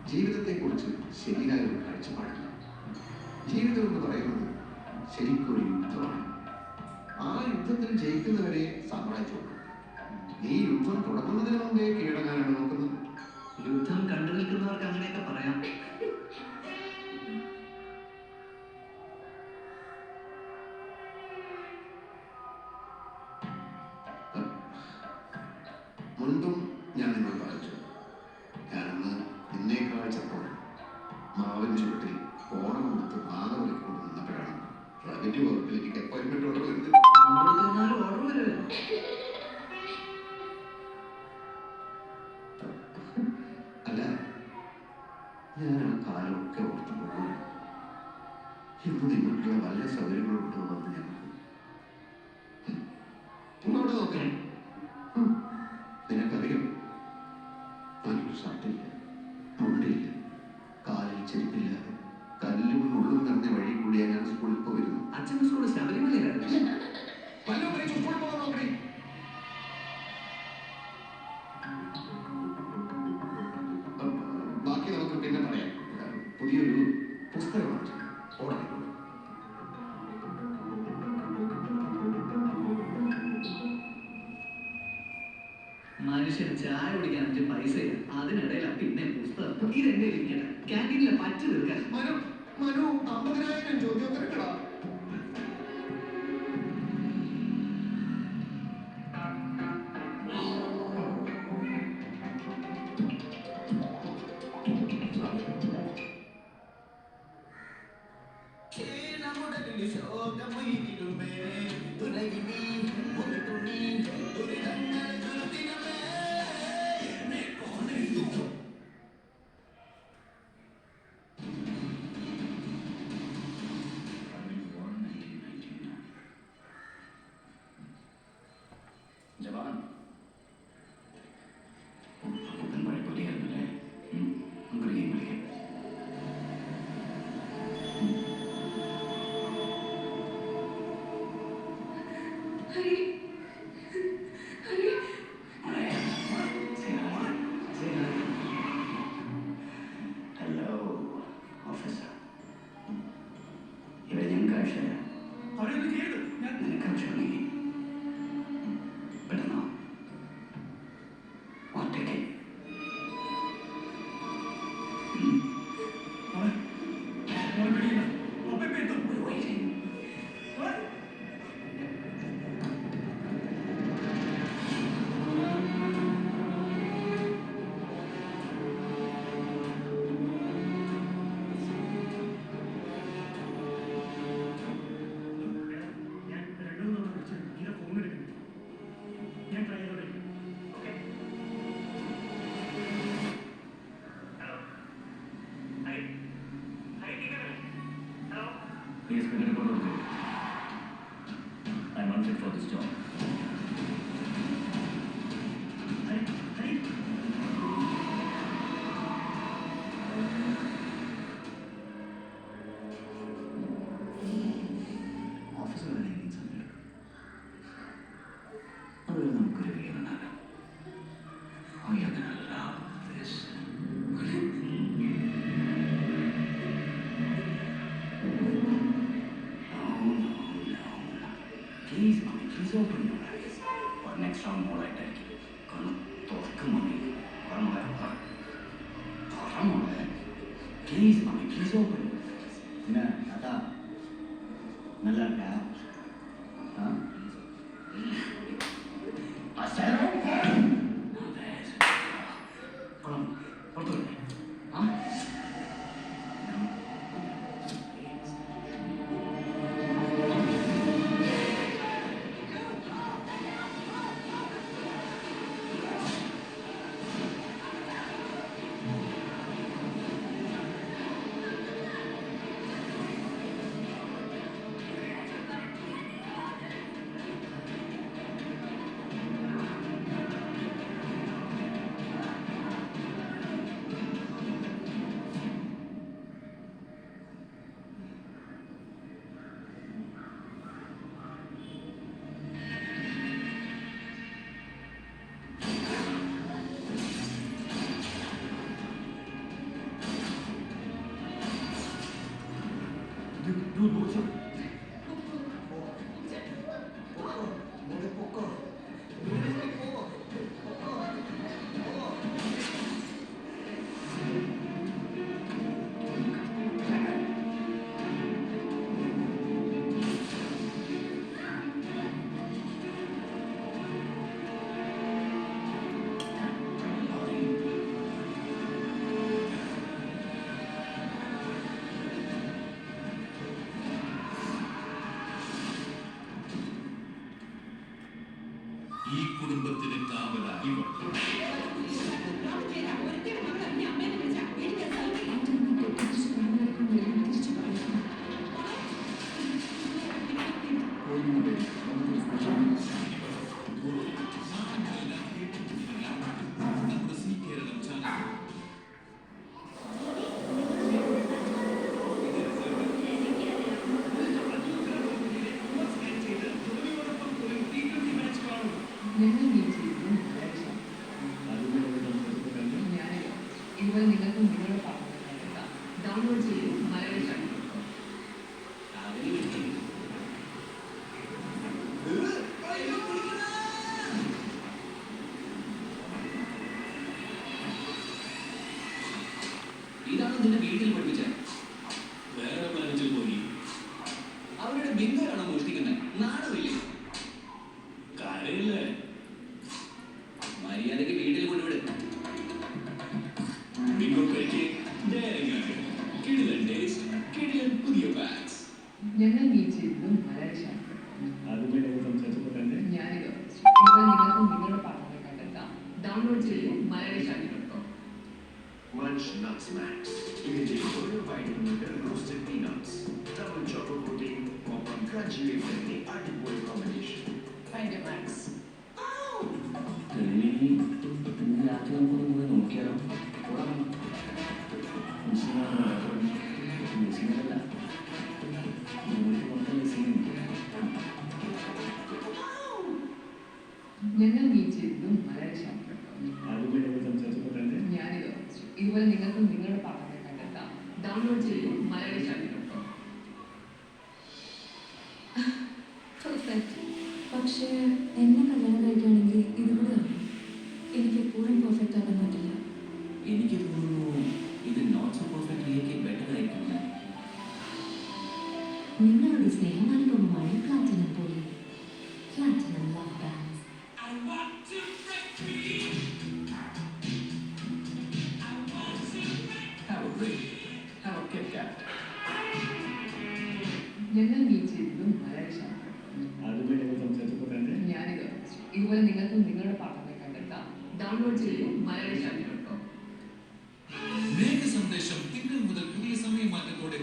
ജീവിതത്തെക്കുറിച്ച് ശരിയായ ഒരു കാഴ്ചപ്പാടില്ല. ജീവിതം എന്ന് പറയുന്നത് ശരിക്കൊരു യുദ്ധമാണ്. ആ യുദ്ധത്തിൽ ജയിക്കുന്നവരെ സാമ്രാജ്യമുള്ളൂ. നീ യുദ്ധം തുടങ്ങുന്നതിന് മുമ്പേ കീഴടങ്ങാനാണ് നോക്കുന്നത്. യുദ്ധം കണ്ടു നിൽക്കുന്നവർക്ക് അങ്ങനെയൊക്കെ പറയാം. മുൻപും ഞാൻ നിങ്ങൾ പറഞ്ഞു, ഞാനന്ന് നിന്നേക്കാൾ ചെറുപ്പം മാവിൻ ചുവട്ടിൽ ഓണം കൊടുത്ത് മാങ്ങ വിളിക്കൊണ്ട് നിന്നപ്പോഴാണ് റവന്യൂ വകുപ്പിൽ എനിക്ക് അപ്പോയിന്റ്മെന്റ് ഓർഡർ വരുന്നത്. അല്ല, ഞാൻ ആ കാലമൊക്കെ ഓർത്തു പോകുന്നു. ഇന്ന് നിങ്ങൾക്കുള്ള വല്ല സൗകര്യങ്ങളും ഉണ്ടോന്ന് ഞങ്ങൾക്ക് ഇങ്ങോട്ട് നോക്കാം. നിനക്കറിയാം, നല്ലൊരു ഷർട്ടില്ല, മുണ്ടില്ല, കാലിൽ ചെരുപ്പില്ലാതെ കല്ലും മുള്ളും നിറഞ്ഞ വഴി കൂടിയാണ് ഞാൻ സ്കൂളിൽ പോയിരുന്നു. അച്ഛൻ്റെ സ്കൂൾ ശബരിമലയിലാണ്. ബാക്കി നമുക്ക് പിന്നെ പറയാം. പുതിയൊരു പുസ്തകമാണ് ഓർഡർ. മനുഷ്യന് ചായ കുടിക്കാൻ 5 പൈസയില്ല, അതിനിടയിലാണ് പിന്നെ പുസ്തകം. ഇതെന്നെ ഇരിക്കട്ടെ, ക്യാൻറ്റീനിലെ പറ്റ് തീർക്കാൻ. മനു 50,000 ചോദ്യോത്തരങ്ങളാ. ജവാൻ പഴയ പുലിയായിരുന്നല്ലേ? വിളിക്കാം. ഹലോ ഓഫീസർ, ഇവിടെ ഞങ്ങൾക്ക് ആവശ്യമില്ല. നിനക്ക് ആവശ്യമുണ്ടെങ്കിൽ Yes, we're going to go to the I'm unfit for this job. Officer, I need something. Other than Gurvi and Anna. Oh, you're going to love this. Please, mommy, please open your eyes. For next round, more like that. Come on, please, mommy, please open. Nah, Tata. Nalla irukka? Huh? Asaro? Come on. Huh? ഈ കുടുംബത്തിന് കാവലായി ഇവൾ. നമ്മുടെ see Keralam channel ഞങ്ങൾ meet ചെയ്തത് ഇതുപോലെ നിങ്ങൾക്ക് നിങ്ങളുടെ പാട്ടുകൾ ഡൗൺലോഡ് ചെയ്യും മലയാളി ചാനൽ. ഇതാണ് നിന്റെ വീട്ടിൽ പഠിപ്പിച്ച വേറെ മാനേജർ പോയി അവരുടെ ബിന്ദുവാണോ മോഷ്ടിക്കുന്നത്? നാണമില്ലേ? കാര്യമില്ലേ? മര്യാദയ്ക്ക് വീട്ടിൽ കൊണ്ടുവിട്. ബിങ്കോ കഴിക്ക് ഡയറിങ് ആണ്. കിടിലൻ ടേസ്റ്റ്, കിടിലൻ പുതിയ ബാഗ്സ്. ഞങ്ങൾ മീറ്റ് ചെയ്തത് മലയാളി ചാനൽ. ഞാനിത് ഇതുപോലെ നിങ്ങൾക്ക് നിങ്ങളുടെ പാട്ടുകൾ കണ്ടെത്താം. ഡൗൺലോഡ് ചെയ്യും Malayali channel. Munch Nuts Max. ഇതിന്റെ ഒരു വൈറ്റമിനുണ്ട് roasted peanuts, double chocolate pudding, ഒപ്പം crunchy waferന്റെ അടിപൊളി കോമ്പിനേഷൻ. അതിന്റെ മാക്സ് രാത്രി നമുക്കൊന്ന് പോയി നോക്കിയാലോ? ഞങ്ങൾ മീറ്റ് ചെയ്തത് മലയാളി ചാനൽ. ഞാനിത് ഇതുപോലെ നിങ്ങൾക്ക് നിങ്ങളുടെ പാട്ടുകൾ കണ്ടെത്താം. ഡൗൺലോഡ് ചെയ്യും മലയാളി ചാനൽ. പക്ഷേ എന്നെ കല്യാണം കഴിക്കുകയാണെങ്കിൽ ഇതുകൂടെ എനിക്ക് എപ്പോഴും പെർഫെക്റ്റ് ആക്കാൻ പറ്റില്ല. എനിക്ക് തോന്നുന്നു ഇത് നോട്ട് സോ പെർഫെക്റ്റ് റിയക്ക് ബെറ്റർ ആയിരിക്കും. നിങ്ങളുടെ സ്നേഹമാനുഭവമാണ് പ്ലാറ്റിനം പോലെ. Platinum love bands. Have a drink. Have a Kit Kat. ഞങ്ങൾ മീറ്റ് ചെയ്തത് മലയാളി ചാനൽ. ഞാനിത് ഇതുപോലെ നിങ്ങൾക്ക് നിങ്ങളുടെ പാട്ടുകൾ കണ്ടെത്താം. ഡൗൺലോഡ് ചെയ്യും മലയാളി ചാനൽ. മേഘ സന്ദേശം തിങ്കൾ മുതൽ പുതിയ സമയമാറ്റത്തോടെ